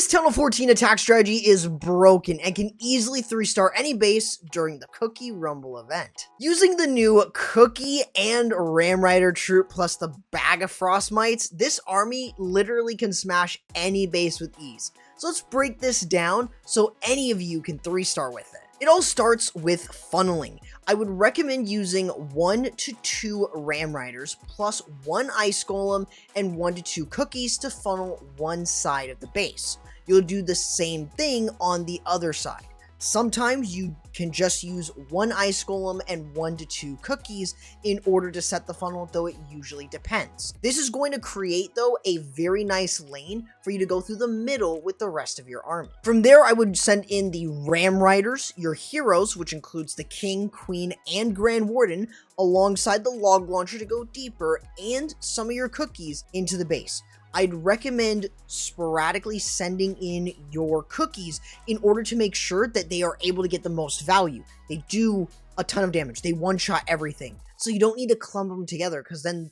This TH14 attack strategy is broken and can easily 3-star any base during the Cookie Rumble event. Using the new Cookie and Ram Rider troop plus the bag of Frostmites, this army literally can smash any base with ease. So let's break this down so any of you can 3-star with it. It all starts with funneling. I would recommend using 1 to 2 Ram Riders plus 1 Ice Golem and 1 to 2 cookies to funnel one side of the base. You'll do the same thing on the other side. Sometimes you can just use 1 Ice Golem and 1 to 2 cookies in order to set the funnel, though it usually depends. This is going to create, though, a very nice lane for you to go through the middle with the rest of your army. From there, I would send in the Ram Riders, your heroes, which includes the King, Queen, and Grand Warden, alongside the Log Launcher to go deeper, and some of your cookies into the base. I'd recommend sporadically sending in your cookies in order to make sure that they are able to get the most value. They do a ton of damage. They one-shot everything. So you don't need to clump them together because then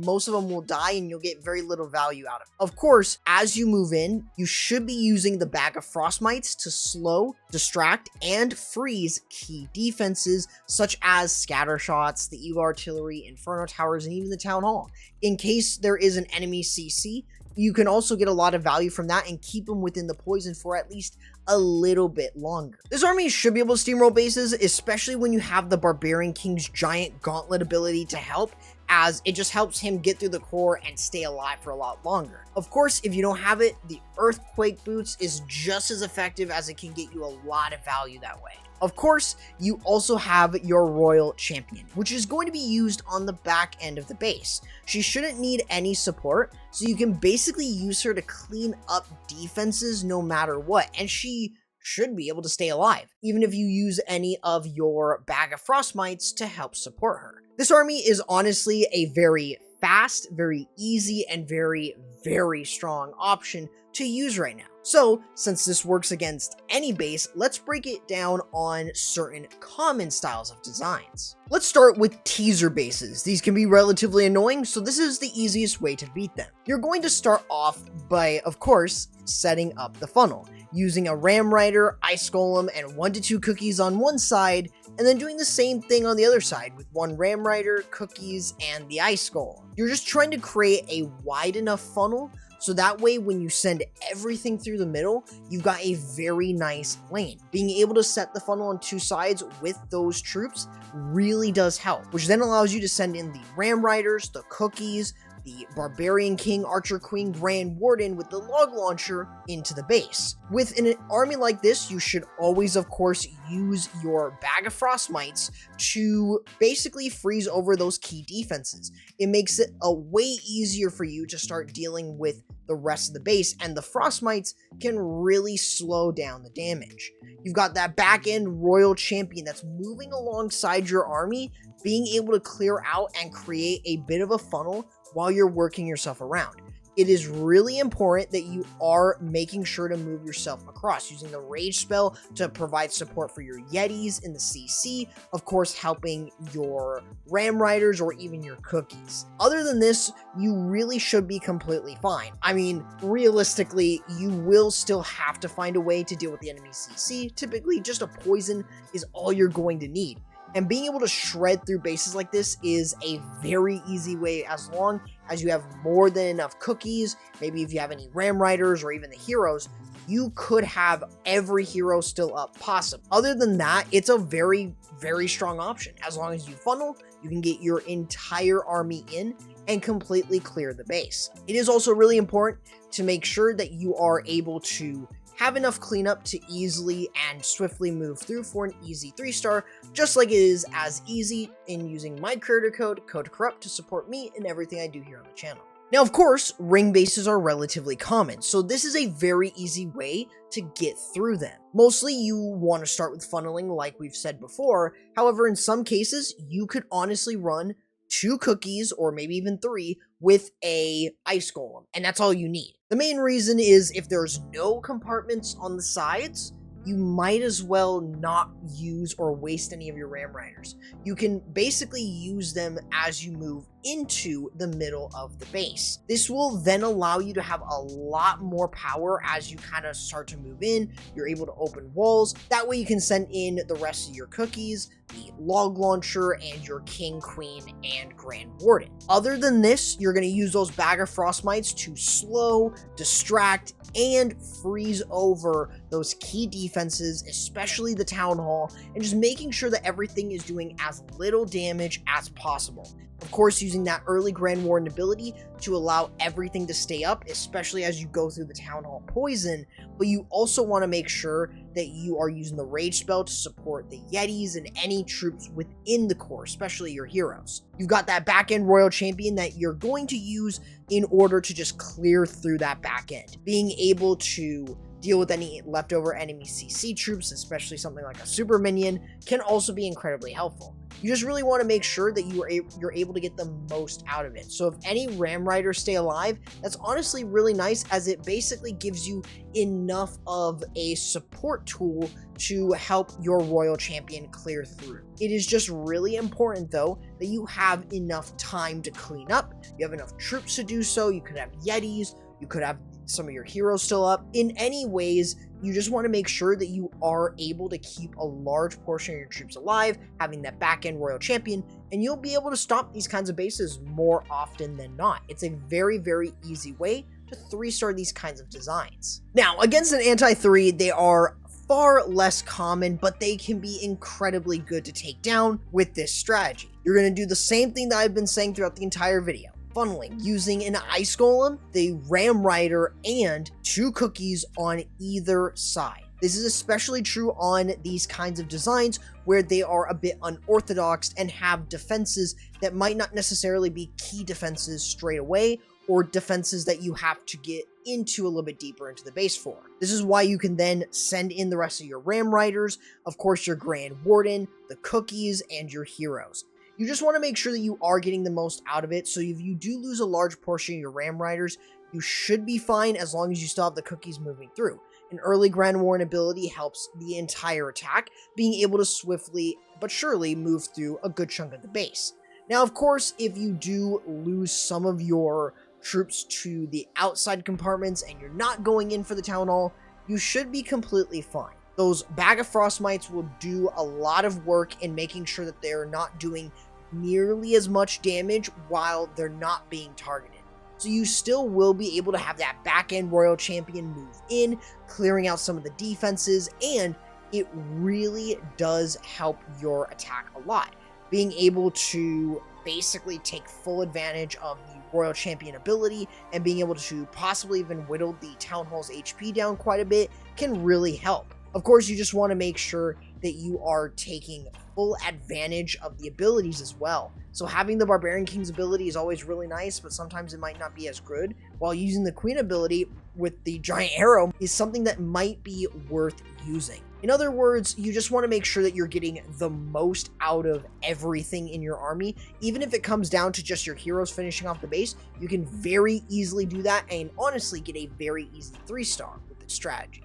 most of them will die and you'll get very little value out of it. Of course, as you move in, you should be using the bag of Frostmites to slow, distract, and freeze key defenses such as scatter shots, the Eagle Artillery, Inferno Towers, and even the Town Hall. In case there is an enemy CC, you can also get a lot of value from that and keep them within the poison for at least a little bit longer. This army should be able to steamroll bases, especially when you have the Barbarian King's giant gauntlet ability to help, as it just helps him get through the core and stay alive for a lot longer. Of course, if you don't have it, the Earthquake Boots is just as effective as it can get you a lot of value that way. Of course, you also have your Royal Champion, which is going to be used on the back end of the base. She shouldn't need any support, so you can basically use her to clean up defenses no matter what, and she should be able to stay alive, even if you use any of your bag of Frostmites to help support her. This army is honestly a very fast, very easy, and very, very strong option to use right now. So, since this works against any base, let's break it down on certain common styles of designs. Let's start with teaser bases. These can be relatively annoying, so this is the easiest way to beat them. You're going to start off by, of course, setting up the funnel, using a Ram Rider, Ice Golem, and 1 to 2 cookies on one side, and then doing the same thing on the other side with 1 Ram Rider, cookies, and the Ice Golem. You're just trying to create a wide enough funnel so that way when you send everything through the middle, you've got a very nice lane. Being able to set the funnel on 2 sides with those troops really does help, which then allows you to send in the Ram Riders, the cookies, the Barbarian King, Archer Queen, Grand Warden with the Log Launcher into the base. With an army like this, you should always, of course, use your bag of Frostmites to basically freeze over those key defenses. It makes it a way easier for you to start dealing with the rest of the base, and the Frostmites can really slow down the damage. You've got that back end Royal Champion that's moving alongside your army, being able to clear out and create a bit of a funnel while you're working yourself around. It is really important that you are making sure to move yourself across, using the Rage spell to provide support for your Yetis in the CC, of course helping your Ram Riders or even your cookies. Other than this, you really should be completely fine. I mean, realistically, you will still have to find a way to deal with the enemy CC. Typically, just a poison is all you're going to need. And being able to shred through bases like this is a very easy way, as long as you have more than enough cookies. Maybe if you have any Ram Riders or even the heroes, you could have every hero still up possible. Other than that, it's a very, very strong option. As long as you funnel, you can get your entire army in and completely clear the base. It is also really important to make sure that you are able to have enough cleanup to easily and swiftly move through for an easy 3-star, just like it is as easy in using my creator code, CO2KORRUPT, to support me in everything I do here on the channel. Now, of course, ring bases are relatively common, so this is a very easy way to get through them. Mostly, you want to start with funneling like we've said before. However, in some cases, you could honestly run 2 cookies, or maybe even 3, with a Ice Golem, and that's all you need. The main reason is if there's no compartments on the sides, you might as well not use or waste any of your Ram Riders. You can basically use them as you move into the middle of the base. This will then allow you to have a lot more power as you kind of start to move in. You're able to open walls. That way you can send in the rest of your cookies, the log launcher, and your king, queen, and grand warden. Other than this, you're going to use those bag of frostmites to slow, distract, and freeze over those key defenses, especially the town hall, and just making sure that everything is doing as little damage as possible. Of course, using that early Grand Warden ability to allow everything to stay up, especially as you go through the Town Hall poison, but you also want to make sure that you are using the Rage spell to support the Yetis and any troops within the core, especially your heroes. You've got that back-end Royal Champion that you're going to use in order to just clear through that back end. Being able to deal with any leftover enemy CC troops, especially something like a super minion, can also be incredibly helpful. You just really want to make sure that you're able to get the most out of it. So if any Ram Riders stay alive, that's honestly really nice, as it basically gives you enough of a support tool to help your Royal Champion clear through. It is just really important, though, that you have enough time to clean up. You have enough troops to do so. You could have Yetis. You could have some of your heroes still up. In any ways, you just want to make sure that you are able to keep a large portion of your troops alive, having that back-end Royal Champion, and you'll be able to stop these kinds of bases more often than not. It's a very, very easy way to 3-star these kinds of designs. Now, against an anti-3, they are far less common, but they can be incredibly good to take down with this strategy. You're going to do the same thing that I've been saying throughout the entire video. Funneling, using an Ice Golem, the Ram Rider, and 2 cookies on either side. This is especially true on these kinds of designs where they are a bit unorthodox and have defenses that might not necessarily be key defenses straight away, or defenses that you have to get into a little bit deeper into the base for. This is why you can then send in the rest of your Ram Riders, of course your Grand Warden, the cookies, and your heroes. You just want to make sure that you are getting the most out of it, so if you do lose a large portion of your Ram Riders, you should be fine as long as you still have the cookies moving through. An early Grand Warden ability helps the entire attack, being able to swiftly but surely move through a good chunk of the base. Now, of course, if you do lose some of your troops to the outside compartments and you're not going in for the Town Hall, you should be completely fine. Those bag of frostmites will do a lot of work in making sure that they're not doing nearly as much damage while they're not being targeted. So you still will be able to have that back-end Royal Champion move in, clearing out some of the defenses, and it really does help your attack a lot. Being able to basically take full advantage of the Royal Champion ability and being able to possibly even whittle the Town Hall's HP down quite a bit can really help. Of course, you just want to make sure that you are taking full advantage of the abilities as well. So having the Barbarian King's ability is always really nice, but sometimes it might not be as good, while using the Queen ability with the Giant Arrow is something that might be worth using. In other words, you just want to make sure that you're getting the most out of everything in your army. Even if it comes down to just your heroes finishing off the base, you can very easily do that and honestly get a very easy 3-star with this strategy.